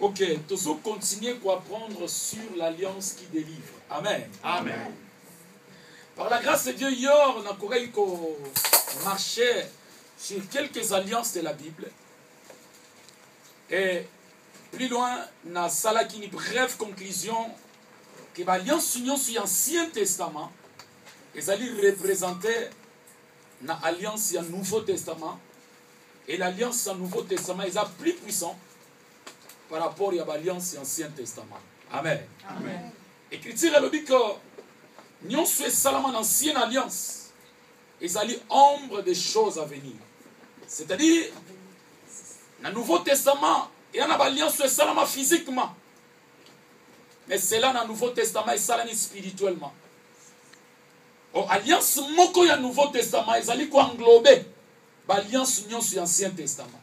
Ok, nous continuer à apprendre sur l'alliance qui délivre. Amen. Amen. Par la grâce de Dieu, hier, on a marché sur quelques alliances de la Bible. Et plus loin, on a une brève conclusion que l'alliance union sur l'Ancien Testament, ils allaient représenter l'alliance du Nouveau Testament. Et l'alliance du Nouveau Testament est plus puissante par rapport à l'alliance de l'Ancien Testament. Amen. Amen. Écriture elle dit que nous sommes seulement l'ancienne alliance. Ils allaient ombre des choses à venir. C'est-à-dire, dans le Nouveau Testament, il y a une alliance seulement physiquement. Mais c'est là dans le Nouveau Testament et ça spirituellement. L'alliance moko ya Nouveau Testament, ils allaient englober l'alliance union sur l'Ancien Testament.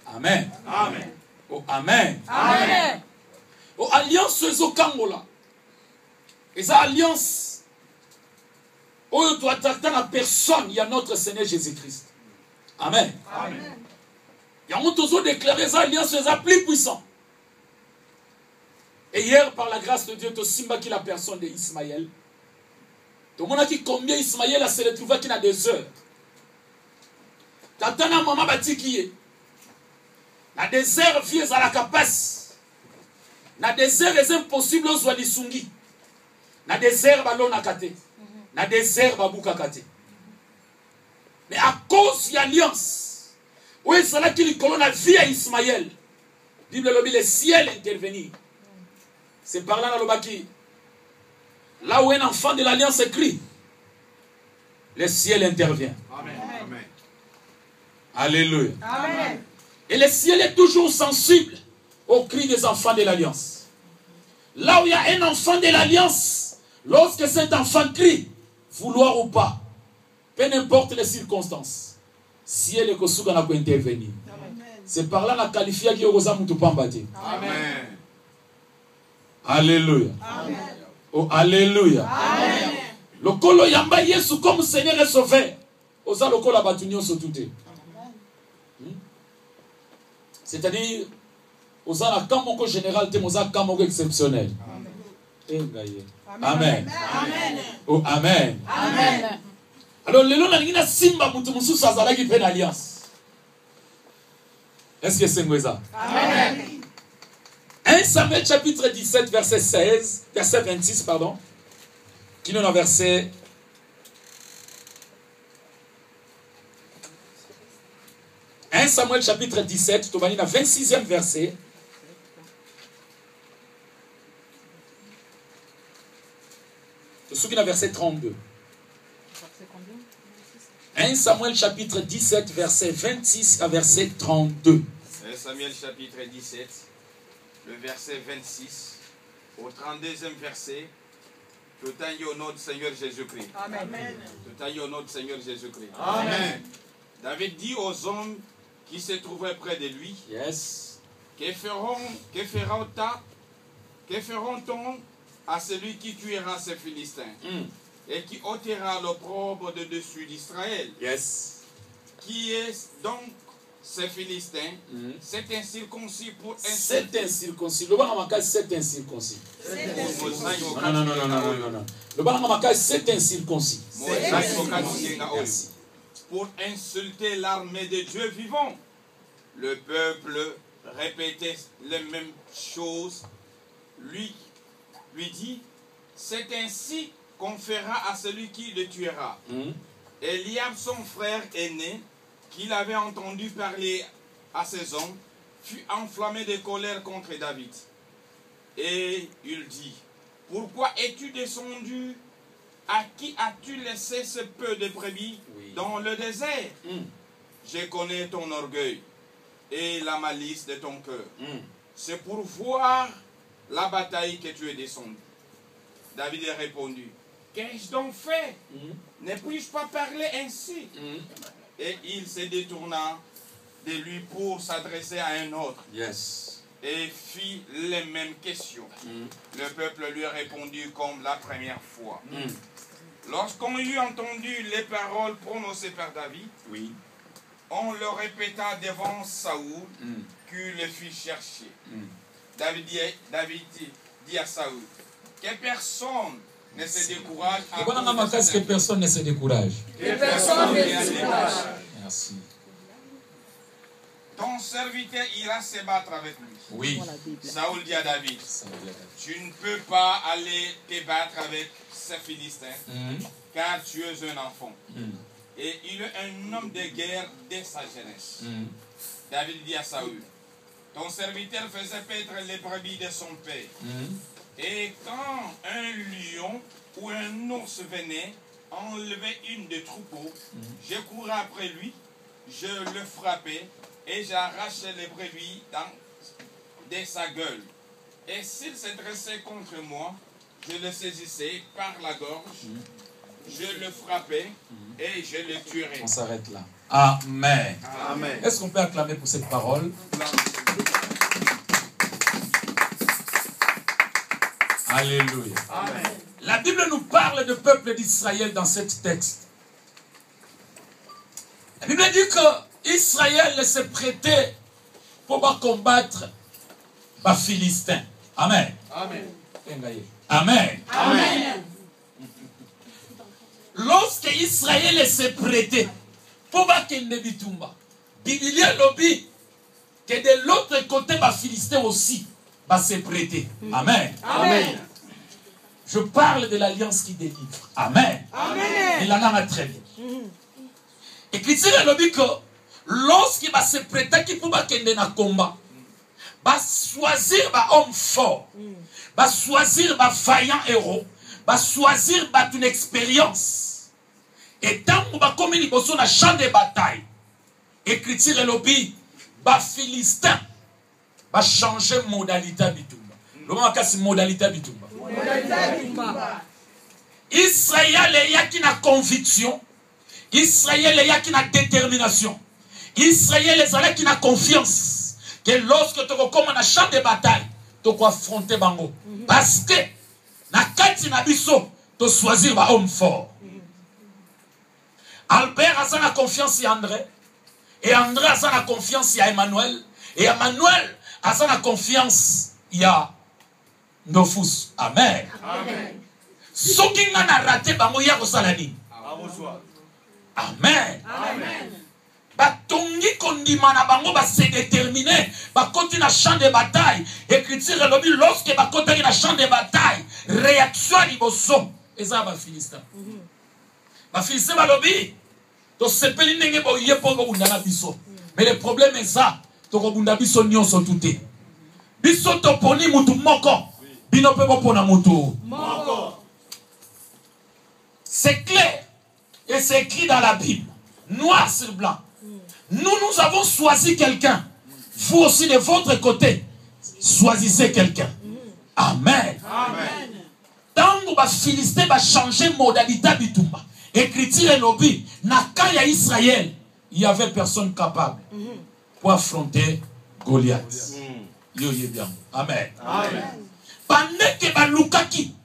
Amen. Amen. Oh, amen. Amen. Oh, alliance ezokangola. Et ça alliance où doit traiter la personne, il y a notre Seigneur Jésus-Christ. Amen. Amen. Il y a un toujours déclaré ça alliance est plus puissant. Et hier par la grâce de Dieu, tu simba qui la personne d'Ismaël. Tout le monde a dit combien Ismaël a se retrouvé qui a des heures. Tatana maman bati qui est. Na désert vieux à la capace. Na désert est impossible aux Walisungi. Na désert ballon na kate. Na désert babuka kate. Mais à cause de l'alliance, où est-ce qu'il colonne la vie à Ismaël? Bible lobby le ciel intervenir. C'est par là dans le baki. Là où un enfant de l'alliance écrit, le ciel intervient. Amen. Amen. Alléluia. Amen. Et le ciel est toujours sensible aux cris des enfants de l'alliance. Là où il y a un enfant de l'alliance, lorsque cet enfant crie, vouloir ou pas, peu importe les circonstances, ciel est kosuka na ko intervenir. C'est par là qu'on qualifie qui osa mutu pambati. Amen. Alléluia. Amen. Oh, alléluia. Amen. Le kolo yamba Yesu comme Seigneur et Sauveur. Osa le kolo batunyo sotuté. C'est-à-dire, osa la kamoko général te mosa kamoko exceptionnel. Amen. Amen. Amen. Oh, amen. Amen. Alors, le long de simba mutu musu sazala qui fait alliance. Est-ce que c'est ça? Amen. 1 Samuel chapitre 17, verset 16, verset 26, pardon. Qui nous a verset. « 1 Samuel chapitre 17, tu vas lire le 26e verset. Tu souviens le verset 32. 1 Samuel chapitre 17, verset 26 à verset 32. 1 Samuel chapitre 17, le verset 26, au 32e verset, tout en au nom du Seigneur Jésus-Christ. Amen. Tout en au nom du Seigneur Jésus-Christ. Amen. David dit aux hommes qui se trouvaient près de lui, Yes. que feront-on à celui qui tuera ces Philistins et qui ôtera l'opprobre de dessus d'Israël? Yes. Qui est donc ces Philistins? C'est incirconcis pour un seul. C'est incirconcis. Le banamaka, c'est incirconcis. Non. Le banamaka, c'est incirconcis. Merci. Pour insulter l'armée de Dieu vivant. Le peuple répétait les mêmes choses. Lui dit, c'est ainsi qu'on fera à celui qui le tuera. Eliab, son frère aîné, qu'il avait entendu parler à ses hommes, fut enflammé de colère contre David. Et il dit, pourquoi es-tu descendu? À qui as-tu laissé ce peu de brebis dans le désert? Je connais ton orgueil et la malice de ton cœur. C'est pour voir la bataille que tu es descendu. David a répondu, qu'ai-je donc fait? Ne puis-je pas parler ainsi? Et il se détourna de lui pour s'adresser à un autre. Yes. Et fit les mêmes questions. Le peuple lui a répondu comme la première fois. Lorsqu'on eut entendu les paroles prononcées par David, on le répéta devant Saoul, qui le fit chercher. David dit à Saül, que personne ne se décourage à cause que personne ne se décourage. Que personne ne se décourage. Merci. Ton serviteur ira se battre avec lui. Oui. Saül dit à David, tu ne peux pas aller te battre avec ces Philistins, car tu es un enfant. Et il est un homme de guerre dès sa jeunesse. David dit à Saül, ton serviteur faisait paître les brebis de son père. Et quand un lion ou un ours venait enlever une des troupeaux, je courais après lui, je le frappais et j'arrachais les brebis de sa gueule. Et s'il se dressait contre moi, je le saisissais par la gorge, je le frappais et je le tuerais. On s'arrête là. Amen. Amen. Est-ce qu'on peut acclamer pour cette parole? Alléluia. Amen. La Bible nous parle du peuple d'Israël dans ce texte. La Bible dit que Israël se prêtait pour combattre les Philistins. Amen. Amen. Amen. Amen. Lorsque Israël se prêtait pour kende bitumba, Biblia lobby que de l'autre côté les Philistins aussi va se prêter. Amen. Amen. Je parle de l'alliance qui délivre. Amen. Amen. Il en a très bien. Et puis c'est le dit que lorsqu'il va se prêter pour kende na combat, va choisir un homme fort, va choisir un vaillant héros, va choisir une expérience. Et tant que va comme il bosse na champ de bataille, écriture et lobby, va Philistin va changer modalité bitumba. Le moment que c'est modalité bitumba. Israël est qui na conviction, Israël est qui na détermination, Israël est qui na confiance que lorsque tu recommences na champ de bataille, tu dois affronter bango. Parce que na kati na biso, tu choisir un homme fort. Albert a sa confiance en André. Et André a sa confiance en Emmanuel. Et Emmanuel a sa confiance en Nofus. Amen. Amen. Ce qui n'a raté, bango ya kosalani. Amen. Amen. Batongi kondimana bango ba se déterminer. Ba continue na champ de bataille. Écriture lobi lorsque ba continue na champ de bataille. Réaction liboso. Et ça va Philistin. Ba Philistin ba lobi. Mais le problème est ça. C'est clair. Et c'est écrit dans la Bible. Noir sur blanc. Nous avons choisi quelqu'un. Vous aussi de votre côté, choisissez quelqu'un. Amen. Amen. Tant que les Philistins va changer modalité bitumba. Écriture et lobby, Nakaya Israël, il y avait personne capable pour affronter Goliath. Bien. Amen. Amen. Pendant que Balukaki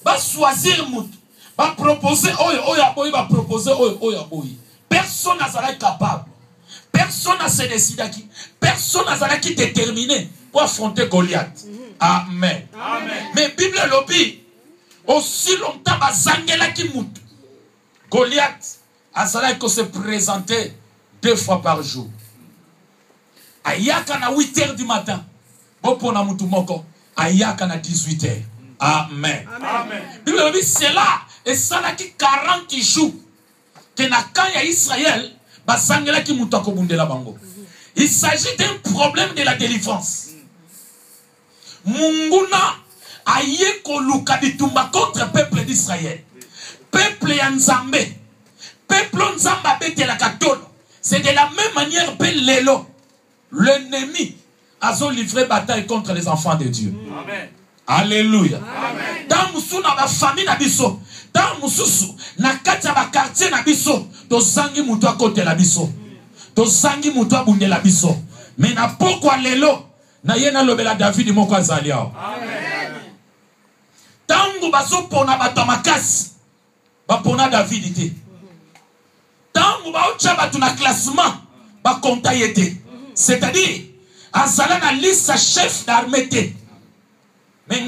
va choisir Mout, va proposer Oyaboy, va proposer Oyaboy. Personne n'a capable. Personne n'a se décidé qui. Personne n'a qui déterminé pour affronter Goliath. Amen. Amen. Mais Bible lobby, aussi longtemps, Zangela qui Mout. Goliath a se présenter 2 fois par jour. Ayaka na 8 heures du matin. Bopona mutu moko. Ayaka na 18 heures. Amen. Amen. Bible dit c'est là. Et ça là qui 40 jours. Que na quand ya Israël. Basangela ki mutu akobundela bango. Il s'agit d'un problème de la délivrance. Munguna aye koluka bitumba contre le peuple d'Israël. Peuple Nzambe, peuple Nzamba betela katolo. C'est de la même manière Lelo, l'ennemi a livré bataille contre les enfants de Dieu. Amen. Alléluia. Amen. Dans musu na ba famille na biso, dans mususu na kati ba quartier na biso, to zangi mutu akote la biso. To zangi mutu abunde la biso. Mais na pourquoi lelo na yena lobela David moko azaliao. Amen. Tangu baso pona bato makasi. Bapona David était. Tant que tu as un classement, c'est-à-dire, Azala na liste chef d'armée. Mais